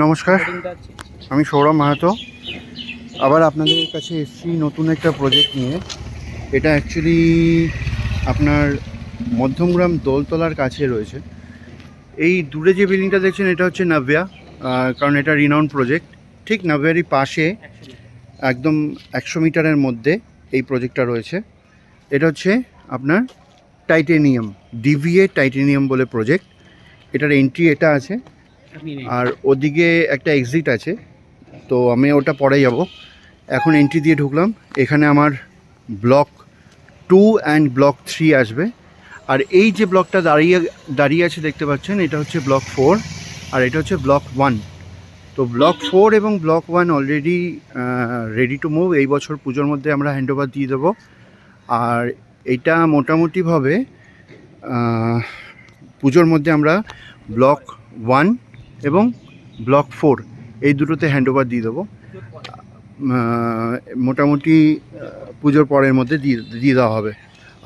নমস্কার, আমি সৌরভ মাহাতো। আবার আপনাদের কাছে এসেছি নতুন একটা প্রজেক্ট নিয়ে। এটা অ্যাকচুয়ালি আপনার মধ্যমগ্রাম দোলতলার কাছে রয়েছে। এই দূরে যে বিল্ডিংটা দেখছেন এটা হচ্ছে নাভিয়া, কারণ এটা রিনাউন্ড প্রজেক্ট। ঠিক নাভিয়ারই পাশে একদম 100 মিটারের মধ্যে এই প্রজেক্টটা রয়েছে। এটা হচ্ছে আপনার টাইটেনিয়াম, ডিভিএ টাইটেনিয়াম বলে প্রজেক্ট। এটার এন্ট্রি এটা আছে, আর ওদিকে একটা এক্সিট আছে। তো আমি ওটা পরে যাব। এখন এন্ট্রি দিয়ে ঢুকলাম। এখানে আমার ব্লক 2 অ্যান্ড ব্লক 3 আসবে। আর এই যে ব্লকটা দাঁড়িয়ে আছে দেখতে পাচ্ছেন, এটা হচ্ছে ব্লক 4 আর এটা হচ্ছে ব্লক 1। তো ব্লক 4 এবং block 1 already ready to move. এই বছর পুজোর মধ্যে আমরা হ্যান্ডওভার দিয়ে দেবো। আর এটা মোটামুটিভাবে পুজোর মধ্যে আমরা ব্লক 1 এবং ব্লক 4 এই দুটোতে হ্যান্ডওভার দিয়ে দেবো। মোটামুটি পুজোর পরের মধ্যে দিয়ে দেওয়া হবে।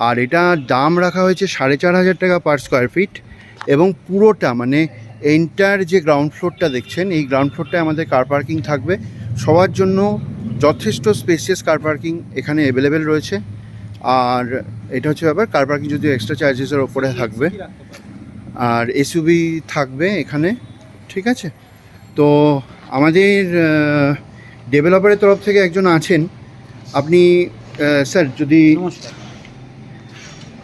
আর এটা দাম রাখা হয়েছে 4,500 টাকা পার স্কোয়ার ফিট। এবং পুরোটা মানে এন্টার যে গ্রাউন্ড ফ্লোরটা দেখছেন, এই গ্রাউন্ড ফ্লোরটায় আমাদের কার পার্কিং থাকবে। সবার জন্য যথেষ্ট স্পেসিয়াস কার পার্কিং এখানে অ্যাভেলেবেল রয়েছে। আর এটা হচ্ছে ব্যাপার, কার পার্কিং যদি এক্সট্রা চার্জেসের ওপরে থাকবে, আর এসইউভি থাকবে এখানে। ঠিক আছে, তো আমাদের ডেভেলপারের তরফ থেকে একজন আছেন। আপনি স্যার যদি নমস্কার।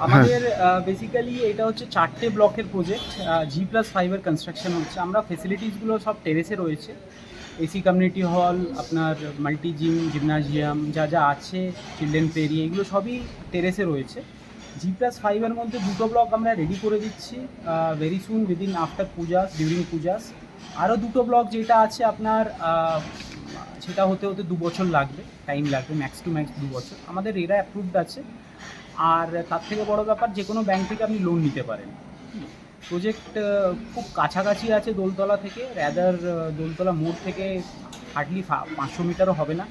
আমাদের বেসিক্যালি এটা হচ্ছে 4টে ব্লকের প্রজেক্ট। G+5 এর কনস্ট্রাকশন হচ্ছে। আমরা ফেসিলিটিসগুলো সব টেরেসে রয়েছে। এসি কমিউনিটি হল, আপনার মাল্টি জিম, জিমনাজিয়াম যা যা আছে, চিলড্রেন প্লে এরিয়া, এগুলো সবই টেরেসে রয়েছে। G+5 এর মধ্যে 2টো ব্লক আমরা রেডি করে দিচ্ছি very soon, within after Puja's, during Puja's. আরও 2টো ব্লক যেটা আছে আপনার সেটা হতে 2 বছর লাগবে, টাইম লাগবে, ম্যাক্স টু ম্যাক্স 2 বছর। আমাদের এরা অ্যাপ্রুভড আছে। আর তার থেকে বড় ব্যাপার, যে কোনো ব্যাংক থেকে আপনি লোন নিতে পারেন। প্রজেক্ট খুব কাছাকাছি আছে দোলতলা থেকে, র্যাদার দোলতলা মোড় থেকে হার্ডলি 500 মিটারও হবে না।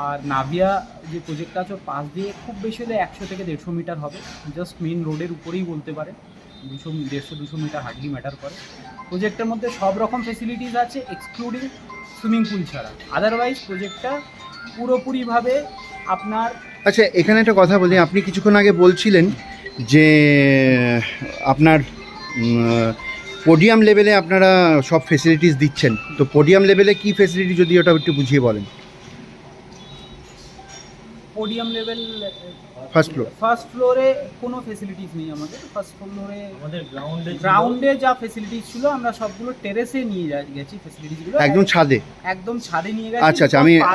আর নাভিয়া যে প্রজেক্টটা আছে ওর পাশ দিয়ে খুব বেশি হলে 100 থেকে 150 মিটার হবে। জাস্ট মেন রোডের উপরেই বলতে পারে। 150-200 মিটার হার্ডলি ম্যাটার করে। প্রজেক্টের মধ্যে সব রকম ফেসিলিটিস আছে এক্সক্লুডিং সুইমিং পুল ছাড়া। আদারওয়াইজ প্রজেক্টটা পুরোপুরিভাবে আপনার। আচ্ছা, এখানে একটা কথা বলি। আপনি কিছুক্ষণ আগে বলছিলেন যে আপনার পোডিয়াম লেভেলে আপনারা সব ফেসিলিটিস দিচ্ছেন। তো পোডিয়াম লেভেলে কি ফেসিলিটি, যদি ওটা একটু বুঝিয়ে বলেন। পোডিয়াম লেভেল ফার্স্ট ফ্লোরে কোনো ফেসিলিটিস নেই আমাদের। ফার্স্ট ফ্লোরে আমাদের গ্রাউন্ডে যা ফেসিলিটিস ছিল আমরা সবগুলো টেরেসে নিয়ে গেছি ফেসিলিটিসগুলো, একদম ছাদে নিয়ে গেছি। আচ্ছা,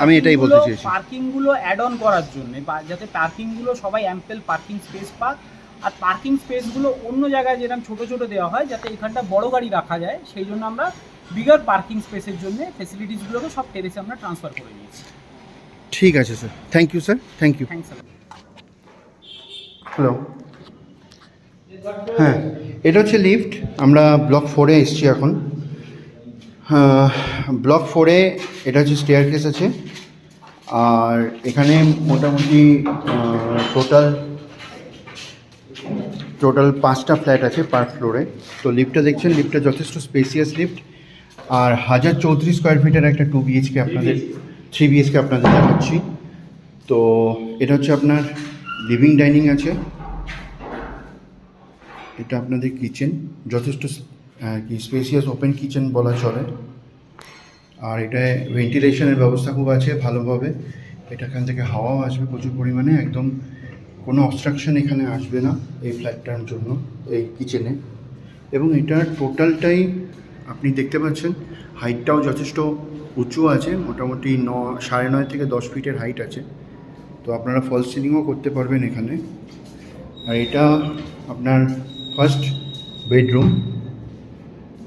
আমি এটাই বলতে চেয়েছি। পার্কিংগুলো অ্যাড অন করার জন্য, যাতে পার্কিংগুলো সবাই অ্যাম্পেল পার্কিং স্পেস পাক। আর পার্কিং স্পেসগুলো অন্য জায়গায় যেরকম ছোটো ছোটো দেওয়া হয়, যাতে এখানটা বড় গাড়ি রাখা যায়, সেই জন্য আমরা বিগার পার্কিং স্পেসের জন্য ফেসিলিটিসগুলোকে সব টেরেসে আমরা ট্রান্সফার করে নিয়েছি। ঠিক আছে sir, thank you sir, thank you. Hello, হ্যাঁ, এটা হচ্ছে লিফট। আমরা ব্লক 4-এ এসেছি এখন। ব্লক 4-এ এটা হচ্ছে স্টেয়ার কেস আছে। আর এখানে মোটামুটি টোটাল 5টা ফ্ল্যাট আছে পার ফ্লোরে। তো লিফটটা দেখছেন, লিফটটা যথেষ্ট স্পেসিয়াস লিফট। আর 1034 স্কোয়ার ফিটের একটা 2 BHK আপনাদের 3 BHK আপনাদের দেখাচ্ছি। তো এটা হচ্ছে আপনার লিভিং ডাইনিং আছে। এটা আপনাদের কিচেন, যথেষ্ট কি স্পেসিয়াস ওপেন কিচেন বলা চলে। আর এটায় ভেন্টিলেশনের ব্যবস্থা খুব আছে ভালোভাবে। এখান থেকে হাওয়াও আসবে প্রচুর পরিমাণে, একদম কোনো অবস্ট্রাকশন এখানে আসবে না এই ফ্ল্যাটটার জন্য, এই কিচেনে। এবং এটার টোটালটাই আপনি দেখতে পাচ্ছেন, হাইটটাও যথেষ্ট উঁচু আছে, মোটামুটি 9.5 থেকে 10 ফিটের হাইট আছে। তো আপনারা ফলস সিলিংও করতে পারবেন এখানে। আর এটা আপনার ফার্স্ট বেডরুম।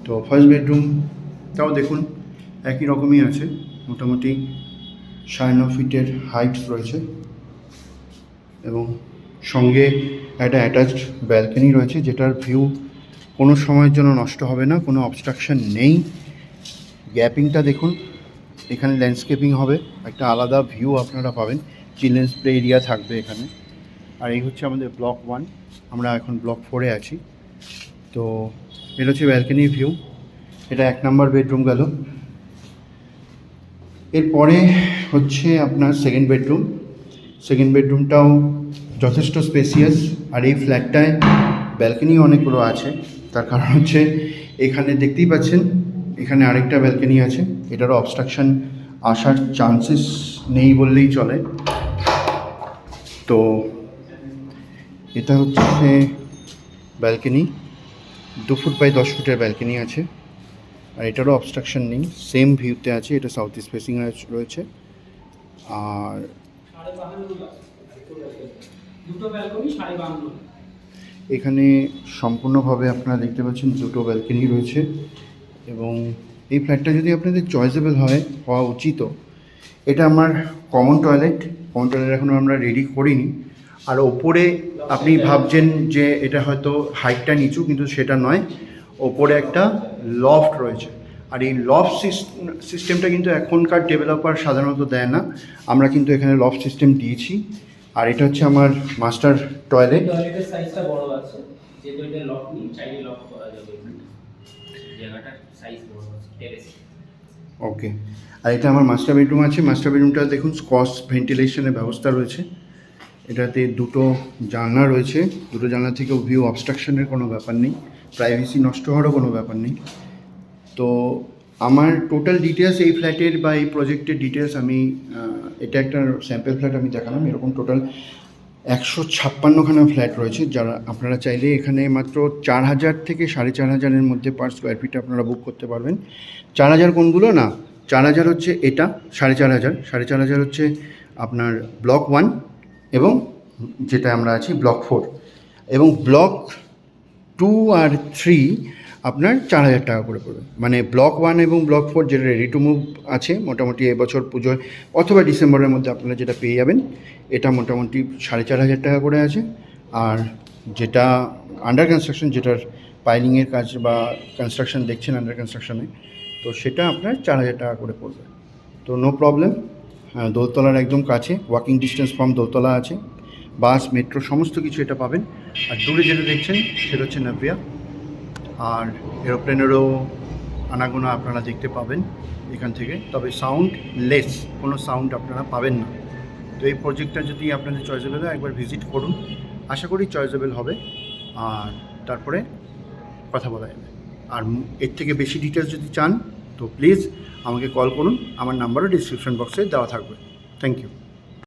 তো ফার্স্ট বেডরুমটাও দেখুন একই রকমই আছে, মোটামুটি 9.5 ফিটের হাইট রয়েছে। এবং সঙ্গে একটা অ্যাটাচড ব্যালকনি রয়েছে, যেটার ভিউ কোনো সময়ের জন্য নষ্ট হবে না, কোনো অবস্ট্রাকশন নেই। গ্যাপিংটা দেখুন, এখানে ল্যান্ডস্কেপিং হবে, একটা আলাদা ভিউ আপনারা পাবেন। চিলড্রেন্স প্লে এরিয়া থাকবে এখানে। আর এই হচ্ছে আমাদের ব্লক 1, আমরা এখন ব্লক 4-এ আছি। তো এটা হচ্ছে ব্যালকনির ভিউ। এটা 1 নম্বর বেডরুম গেল। এরপরে হচ্ছে আপনার সেকেন্ড বেডরুম। সেকেন্ড বেডরুমটাও যথেষ্ট স্পেসিয়াস, আর এই ফ্ল্যাটটায় ব্যালকনি অনেকগুলো আছে। তার কারণ হচ্ছে এখানে দেখতেই পাচ্ছেন এখানে আরেকটা ব্যালকনি আছে, এটারও অবস্ট্রাকশন আসার চান্সেস নেই বললেই চলে। তো এটা হচ্ছে ব্যালকনি, 2 ফুট বাই 10 ফুটের ব্যালকনি আছে, আর এটারও অবস্ট্রাকশন নেই, সেম ভিউতে আছে। এটা সাউথ ইস্ট ফেসিং রয়েছে। আর এখানে সম্পূর্ণভাবে আপনারা দেখতে পাচ্ছেন 2টো ব্যালকনি রয়েছে। এবং এই ফ্ল্যাটটা যদি আপনাদের চয়েসেবল হওয়া উচিত। এটা আমার কমন টয়লেট এখনও আমরা রেডি করিনি। আর ওপরে আপনি ভাবছেন যে এটা হয়তো হাইটটা নিচু, কিন্তু সেটা নয়, ওপরে একটা লফট রয়েছে। আর এই লফট সিস্টেমটা কিন্তু এখনকার ডেভেলপার সাধারণত দেয় না, আমরা কিন্তু এখানে লফট সিস্টেম দিয়েছি। আর এটা হচ্ছে আমার মাস্টার টয়লেট। টয়লেটের সাইজটা বড় আছে, যেহেতু এটা লক নেই, চাইলে লক করা যাবে। জায়গাটার সাইজ বড় আছে, টেরেস। ওকে, আর এটা আমার মাস্টার বেডরুম আছে। মাস্টার বেডরুমটা দেখুন ক্রস ভেন্টিলেশনের ব্যবস্থা রয়েছে। এটাতে 2টো জানলা রয়েছে, 2টো জানলা থেকেও ভিউ অবস্ট্রাকশনের কোনো ব্যাপার নেই, প্রাইভেসি নষ্ট হওয়ারও কোনো ব্যাপার নেই। তো আমার টোটাল ডিটেলস এই ফ্ল্যাটের বা এই প্রজেক্টের ডিটেলস আমি এটা একটা স্যাম্পল ফ্ল্যাট আমি দেখালাম। এরকম টোটাল 156খানা ফ্ল্যাট রয়েছে, যারা আপনারা চাইলে এখানে মাত্র 4000 থেকে 4500-এর মধ্যে পার স্কোয়ার ফিট আপনারা বুক করতে পারবেন। 4000 কোনগুলো না, 4000 হচ্ছে এটা, 4500 হচ্ছে আপনার ব্লক 1 এবং যেটা আমরা আছি ব্লক 4, এবং ব্লক 2 আর 3 আপনার 4000 টাকা করে পড়বে। মানে ব্লক 1 এবং ব্লক 4 যেটা রেডি টু মুভ আছে, মোটামুটি এবছর পুজোয় অথবা ডিসেম্বরের মধ্যে আপনারা যেটা পেয়ে যাবেন, এটা মোটামুটি 4500 টাকা করে আছে। আর যেটা আন্ডার কনস্ট্রাকশন, যেটার পাইলিংয়ের কাজ বা কনস্ট্রাকশন দেখছেন আন্ডার কনস্ট্রাকশনে, তো সেটা আপনার 4000 টাকা করে পড়বে। তো নো প্রবলেম, দোলতলার একদম কাছে, ওয়াকিং ডিস্টেন্স ফ্রম দোলতলা আছে, বাস মেট্রো সমস্ত কিছু এটা পাবেন। আর দূরে যেটা দেখছেন সেটা হচ্ছে নাভিয়া, আর এরোপ্লেনেরও আনাগোনা আপনারা দেখতে পাবেন এখান থেকে, তবে সাউন্ড লেস, কোনো সাউন্ড আপনারা পাবেন না। তো এই প্রজেক্টটা যদি আপনাদের চয়েসেবল হয় একবার ভিজিট করুন, আশা করি চয়েসেবল হবে, আর তারপরে কথা বলা যাবে। আর এর থেকে বেশি ডিটেলস যদি চান তো প্লিজ আমাকে কল করুন, আমার নাম্বারও ডিসক্রিপশন বক্সে দেওয়া থাকবে। Thank you.